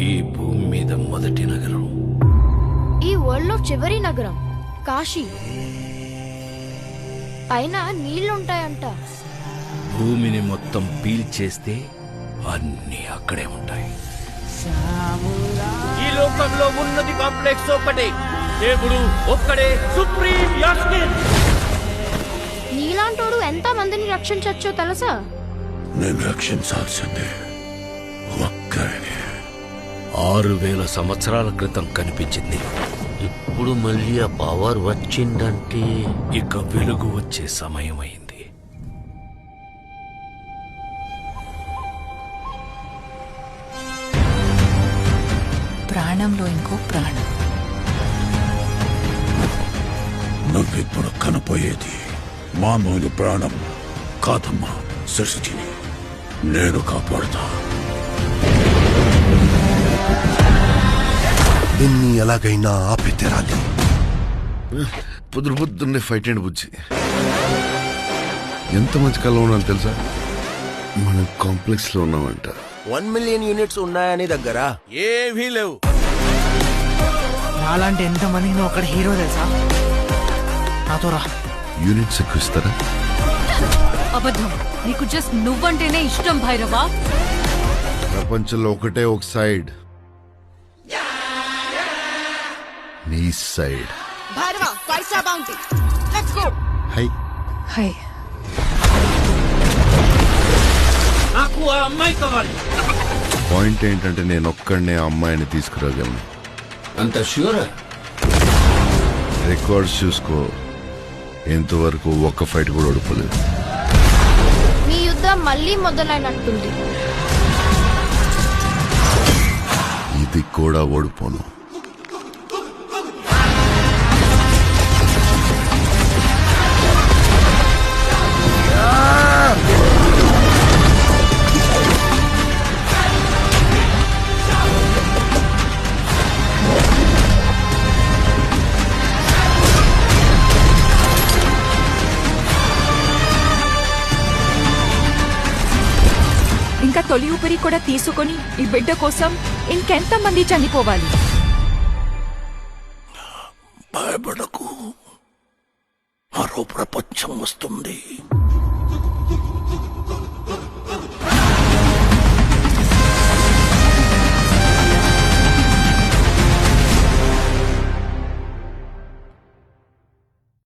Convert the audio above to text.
ఈ భూమి మీద మొదటి నగరం, ఈ వరల్డ్ లో చివరి నగరం కాశీ. పైన నీళ్లుంటాయంట. భూమిని మొత్తం పీల్చేస్తే అన్నీ అక్కడే ఉంటాయి. ఈ లోకంలో ఉన్నది కాంప్లెక్స్ ఒక్కటే, దేవుడు ఒక్కడే సుప్రీం యాస్మిన్. నీలాంటోడు ఎంత మందిని రక్షించచ్చో తెలుసా? నేను రక్షించాల్సిందే ఒక్కరిని. 6000 సంవత్సరాల క్రితం కనిపించింది. ఇప్పుడు మళ్ళీ ఆ పవర్ వచ్చిందంటే ఇక వెలుగు వచ్చే సమయం అయింది. ప్రాణంలో ఇంకో ప్రాణం. నువ్విప్పుడు కనపోయేది మామూలు ప్రాణం కాదమ్మా, సృష్టిని నేను కాపాడుతా. దీన్ని ఎలాగైనా ఆపి తెరాలి. పొద్దున్నే ఫైట్ అండి బుజ్జి. ఎంత మంచి కళ ఉన్నాను తెలుసా? మనం కాంప్లెక్స్ లో ఉన్నామంట. 1 మిలియన్ యూనిట్స్ ఉన్నాయని దగ్గర ఏమీ లేవు. నాలాంటి ఎంత మందికి నువ్వు అక్కడ హీరో తెలుసా? నాతో రా. యూనిట్స్ ఎక్కువ ఇస్తారా? అబద్ధం. నీకు జస్ట్ నువ్వంటేనే ఇష్టం భైరవా. ప్రపంచంలో ఒకటే ఒక సైడ్, నీ side. Bhairava, paisa bounty. Let's go. హై హై. నాకు ఆ అమ్మాయి కావాలి. పాయింట్ ఏంటంటే నేను ఒక్కడనే ఆ అమ్మాయిని తీసుకురాగలను. అంత ష్యూరా? రికార్డ్స్ చూసుకో, ఇంతవరకు ఒక్క ఫైట్ కూడా ఓడిపోలేదు. మీ యుద్ధం మళ్ళీ మొదలైనట్టుంది. ఇది కూడా ఓడిపోను. ఇంకా తొలి ఊపిరి కూడా తీసుకొని ఈ బిడ్డ కోసం ఇంకెంత మంది చనిపోవాలి? భయపడకు, మరో ప్రపంచం వస్తుంది.